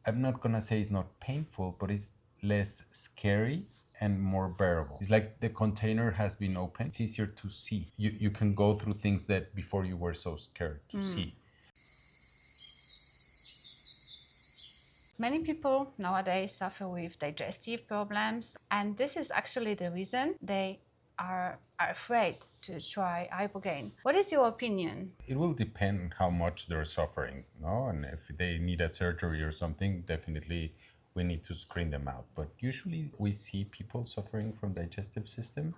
I'm not gonna say it's not painful, but it's less scary and more bearable. It's like the container has been opened. It's easier to see. You can go through things that before you were so scared to see. Many people nowadays suffer with digestive problems, and this is actually the reason they are afraid to try Ibogaine. What is your opinion? It will depend how much they're suffering, no? And if they need a surgery or something, definitely we need to screen them out. But usually we see people suffering from digestive system.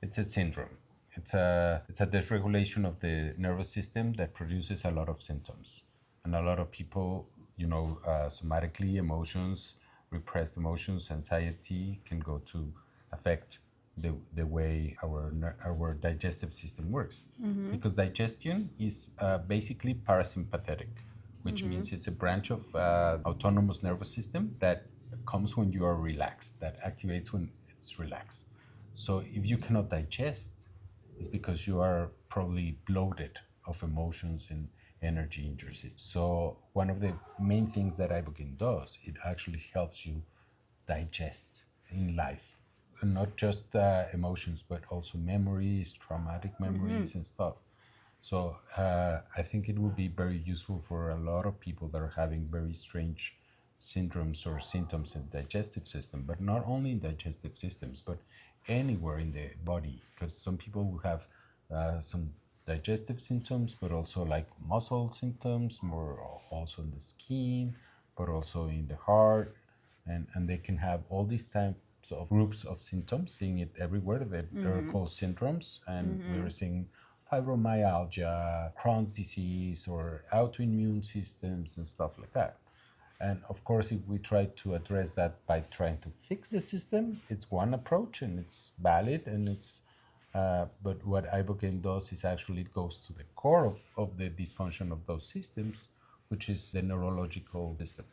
It's a syndrome. It's a dysregulation of the nervous system that produces a lot of symptoms. And a lot of people, somatically, emotions, repressed emotions, anxiety can go to affect the way our digestive system works. Because digestion is basically parasympathetic, which means it's a branch of autonomous nervous system that comes when you are relaxed, that activates when it's relaxed. So if you cannot digest, it's because you are probably bloated of emotions and energy in your system. So one of the main things that Ibogaine does, it actually helps you digest in life, and not just emotions, but also memories, traumatic memories, and stuff. So I think it would be very useful for a lot of people that are having very strange syndromes or symptoms in the digestive system, but not only in digestive systems, but anywhere in the body, because some people will have some digestive symptoms, but also like muscle symptoms, more also in the skin, but also in the heart, and they can have all these types of groups of symptoms, seeing it everywhere that are called syndromes, and we're seeing fibromyalgia, Crohn's disease, or autoimmune systems and stuff like that. And of course, if we try to address that by trying to fix the system, it's one approach and it's valid and it's. But what Ibogaine does is actually it goes to the core of the dysfunction of those systems, which is the neurological system.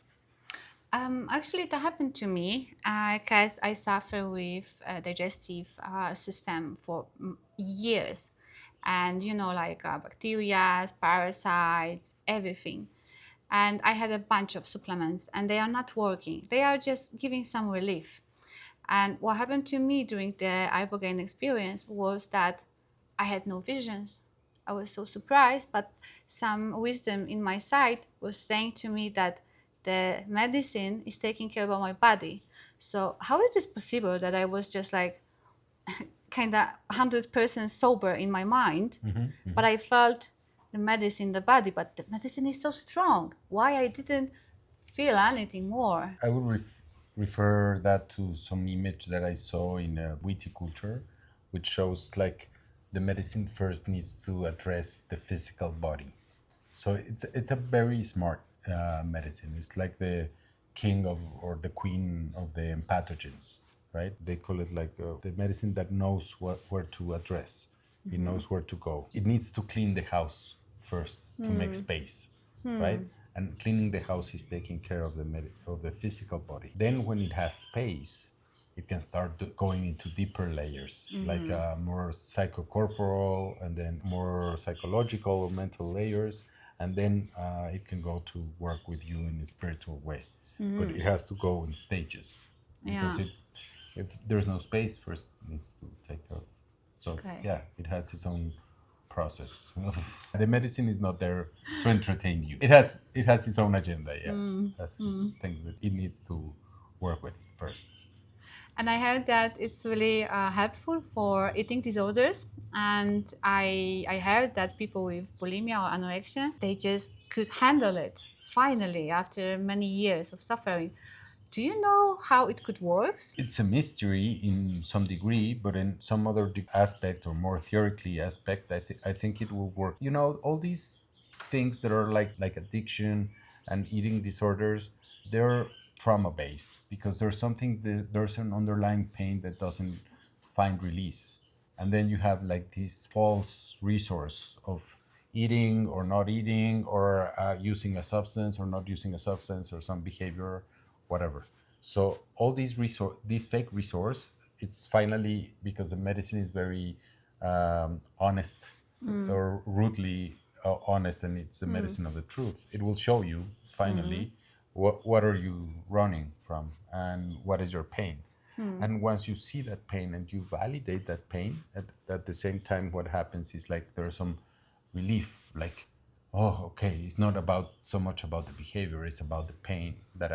Actually, that happened to me because I suffer with digestive system for years, and like bacteria, parasites, everything. And I had a bunch of supplements, and they are not working. They are just giving some relief. And what happened to me during the Ibogaine experience was that I had no visions. I was so surprised, but some wisdom in my side was saying to me that the medicine is taking care of my body. So how it is possible that I was just like kind of 100% sober in my mind, but I felt the medicine in the body, but the medicine is so strong. Why I didn't feel anything more? I would refer that to some image that I saw in viticulture, which shows like the medicine first needs to address the physical body. So it's a very smart medicine. It's like the king of or the queen of the pathogens, right? They call it like the medicine that knows where to address. It knows where to go. It needs to clean the house first to make space, right? And cleaning the house is taking care of of the physical body. Then when it has space, it can start going into deeper layers, like more psychocorporal and then more psychological or mental layers. And then it can go to work with you in a spiritual way. But it has to go in stages because Yeah. if there's no space, first it needs to take care of. So Okay. yeah, it has its own process. The medicine is not there to entertain you. It has its own agenda. Yeah, it has its things that it needs to work with first. And I heard that it's really helpful for eating disorders. And I heard that people with bulimia or anorexia, they just could handle it finally after many years of suffering. Do you know how it could work? It's a mystery in some degree, but in some other aspect or more theoretically aspect, I think it will work. All these things that are like addiction and eating disorders, they're trauma based because there's an underlying pain that doesn't find release, and then you have like this false resource of eating or not eating or using a substance or not using a substance or some behavior, whatever. So all these fake resource, it's finally because the medicine is very honest or rudely honest, and it's the medicine of the truth. It will show you finally what are you running from, and what is your pain. And once you see that pain and you validate that pain, at the same time, what happens is like there's some relief, like, oh, okay, it's not about so much about the behavior, it's about the pain that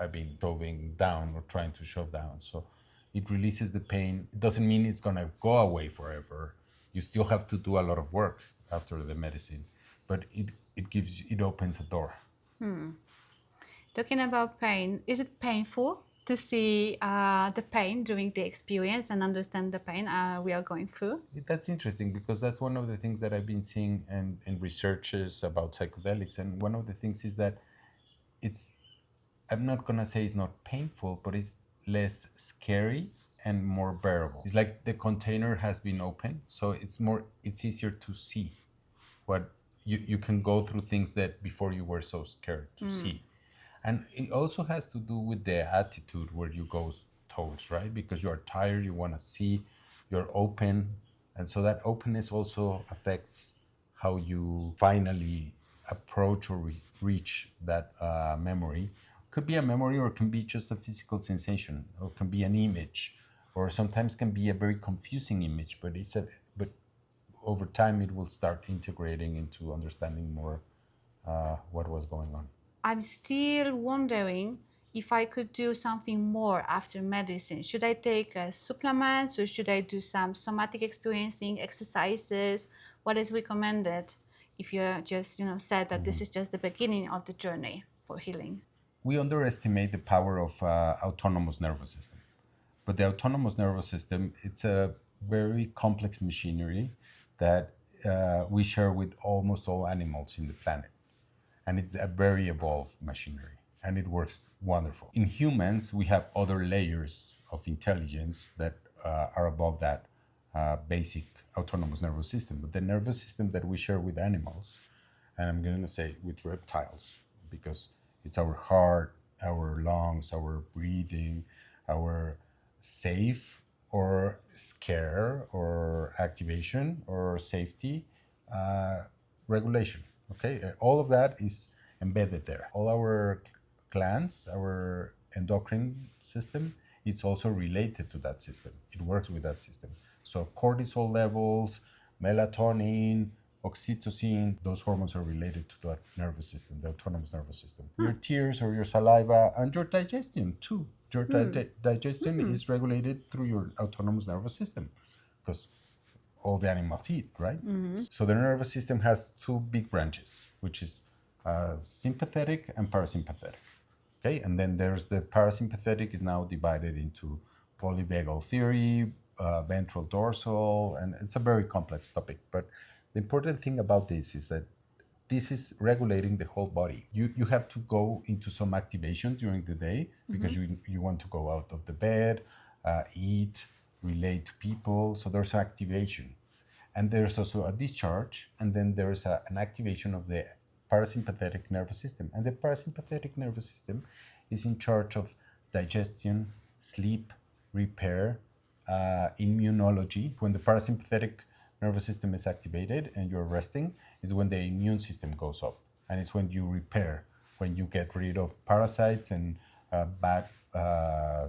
I've been shoving down or trying to shove down. So it releases the pain. It doesn't mean it's gonna go away forever. You still have to do a lot of work after the medicine, but it opens a door. Talking about pain, is it painful to see the pain during the experience and understand the pain we are going through? That's interesting because that's one of the things that I've been seeing in researches about psychedelics. And one of the things is that it's, I'm not gonna say it's not painful, but it's less scary and more bearable. It's like the container has been opened, so it's easier to see what you can go through things that before you were so scared to see. And it also has to do with the attitude where you go towards, right? Because you are tired, you want to see, you're open. And so that openness also affects how you finally approach or reach that memory. Could be a memory, or it can be just a physical sensation, or it can be an image, or sometimes can be a very confusing image, but over time it will start integrating into understanding more what was going on. I'm still wondering if I could do something more after medicine. Should I take supplements, or should I do some somatic experiencing exercises? What is recommended if you just said that this is just the beginning of the journey for healing? We underestimate the power of autonomous nervous system. But the autonomous nervous system, it's a very complex machinery that we share with almost all animals in the planet. And it's a very evolved machinery, and it works wonderful. In humans, we have other layers of intelligence that are above that basic autonomous nervous system. But the nervous system that we share with animals, and I'm going to say with reptiles, because it's our heart, our lungs, our breathing, our safe or scare or activation or safety regulation. Okay, all of that is embedded there. All our glands, our endocrine system, it's also related to that system. It works with that system. So cortisol levels, melatonin, oxytocin, those hormones are related to that nervous system, the autonomous nervous system. Your tears or your saliva and your digestion too. Your digestion is regulated through your autonomous nervous system because all the animals eat, right? So the nervous system has two big branches, which is sympathetic and parasympathetic. Okay, and then there's the parasympathetic is now divided into polyvagal theory, ventral dorsal, and it's a very complex topic. But the important thing about this is that this is regulating the whole body. You have to go into some activation during the day because you want to go out of the bed, eat, relate to people. So there's activation. And there's also a discharge, and then there's an activation of the parasympathetic nervous system. And the parasympathetic nervous system is in charge of digestion, sleep, repair, immunology. When the parasympathetic nervous system is activated and you're resting, is when the immune system goes up. And it's when you repair, when you get rid of parasites and bad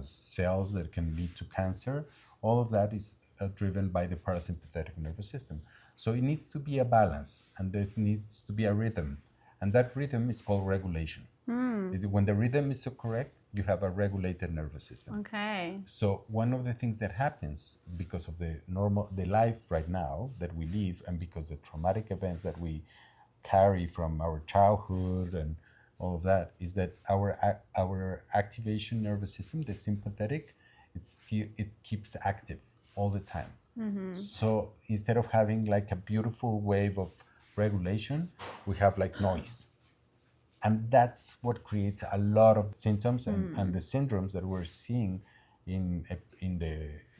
cells that can lead to cancer. All of that is driven by the parasympathetic nervous system. So it needs to be a balance, and there needs to be a rhythm. And that rhythm is called regulation. When the rhythm is so correct, you have a regulated nervous system. Okay. So one of the things that happens because of the life right now that we live, and because the traumatic events that we carry from our childhood and all of that, is that our activation nervous system, the sympathetic, it keeps active all the time. So instead of having like a beautiful wave of regulation, we have like noise. And that's what creates a lot of symptoms and the syndromes that we're seeing in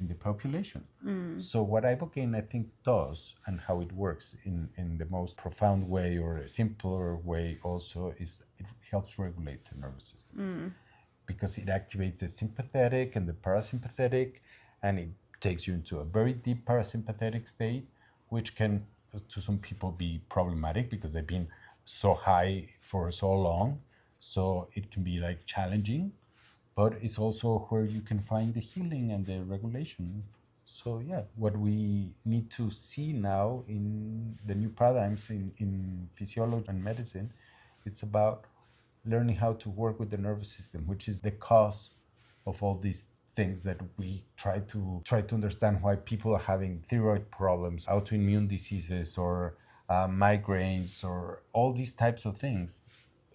the population. So what Ibogaine, I think, does, and how it works in the most profound way or a simpler way also, is it helps regulate the nervous system. Because it activates the sympathetic and the parasympathetic, and it takes you into a very deep parasympathetic state, which can, to some people, be problematic because they've been so high for so long So it can be like challenging, but it's also where you can find the healing and the regulation. So yeah, what we need to see now in the new paradigms in physiology and medicine, it's about learning how to work with the nervous system, which is the cause of all these things that we try to understand why people are having thyroid problems, autoimmune diseases, or migraines, or all these types of things.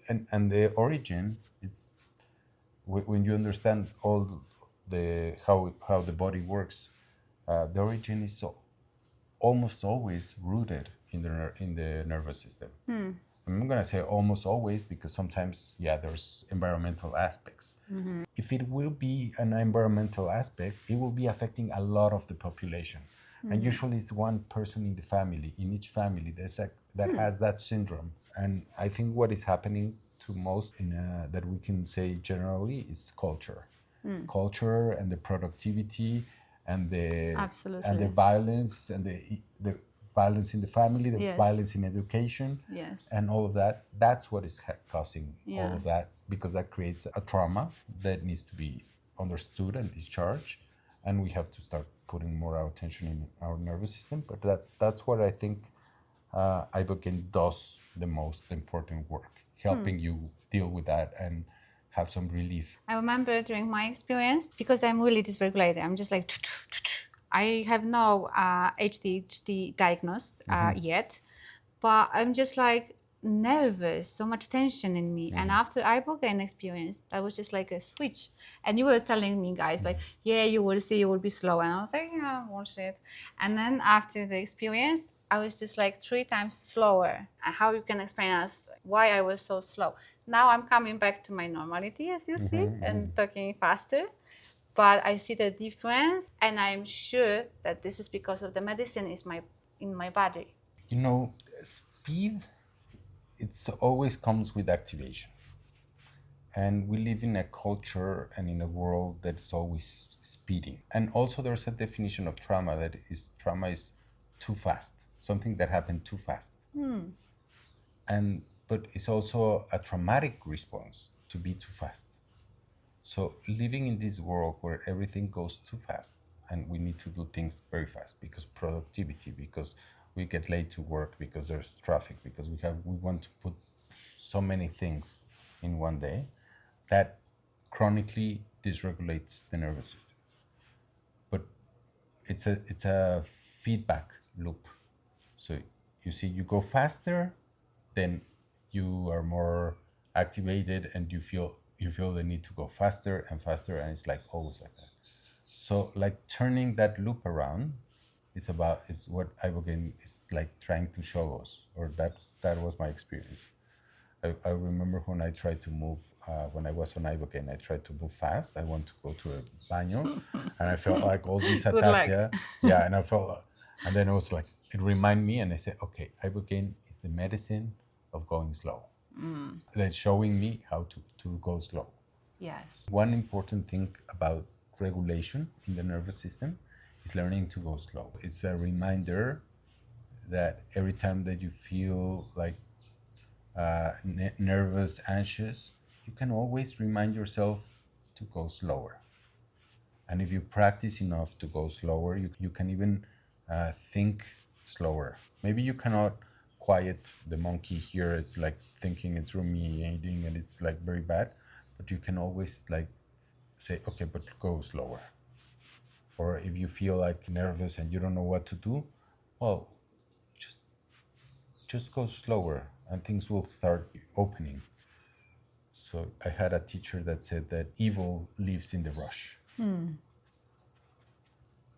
And the origin, it's when you understand all the how the body works, the origin is almost always rooted in the nervous system. I'm gonna say almost always because sometimes, yeah, there's environmental aspects. If it will be an environmental aspect, it will be affecting a lot of the population. And usually it's one person in the family, in each family, that has that syndrome. And I think what is happening to most that we can say generally is culture. Culture and the productivity and the Absolutely. violence and the violence in the family, the Yes. violence in education, Yes. and all of that. That's what is causing all Yeah. of that, because that creates a trauma that needs to be understood and discharged, and we have to start putting more our attention in our nervous system. But that's what I think Ibogaine does the most important work, helping you deal with that and have some relief. I remember during my experience, because I'm really dysregulated, I'm just like, I have no ADHD diagnosed yet, but I'm just like nervous, so much tension in me. And after Ibogaine experience, that was just like a switch. And you were telling me, guys, like, yeah, you will see, you will be slow. And I was like, yeah, bullshit. And then after the experience, I was just like 3 times slower. And how you can explain us why I was so slow? Now I'm coming back to my normality, as you see, and talking faster. But I see the difference, and I'm sure that this is because of the medicine in my body. You know, speed, it's always comes with activation. And we live in a culture and in a world that's always speeding. And also there's a definition of trauma that is trauma is too fast, something that happened too fast. And but it's also a traumatic response to be too fast. So living in this world where everything goes too fast and we need to do things very fast because productivity, because we get late to work, because there's traffic, because we want to put so many things in one day, that chronically dysregulates the nervous system. But it's a feedback loop. So you see, you go faster, then you are more activated, and you feel the need to go faster and faster, and it's like always like that. So like turning that loop around is what Ibogaine is like trying to show us, or that was my experience. I remember when I tried to move, when I was on Ibogaine, I tried to move fast. I want to go to a baño, and I felt like all these Good attacks, luck. yeah, and I felt, and then it was like, it reminded me, and I said, okay, Ibogaine is the medicine of going slow. That's showing me how to go slow. Yes. One important thing about regulation in the nervous system is learning to go slow. It's a reminder that every time that you feel like nervous, anxious, you can always remind yourself to go slower. And if you practice enough to go slower, you can even think slower. Maybe you cannot quiet the monkey here. It's like thinking it's ruminating and it's like very bad, but you can always like say, okay, but go slower. Or if you feel like nervous and you don't know what to do, well, just go slower and things will start opening. So I had a teacher that said that evil lives in the rush.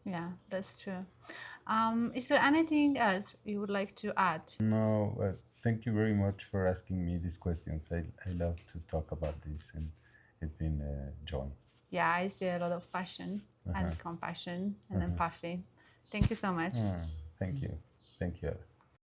Yeah, that's true. Is there anything else you would like to add? No, thank you very much for asking me these questions. I love to talk about this, and it's been a joy. Yeah, I see a lot of passion and compassion and empathy. Thank you so much. Thank you. Thank you.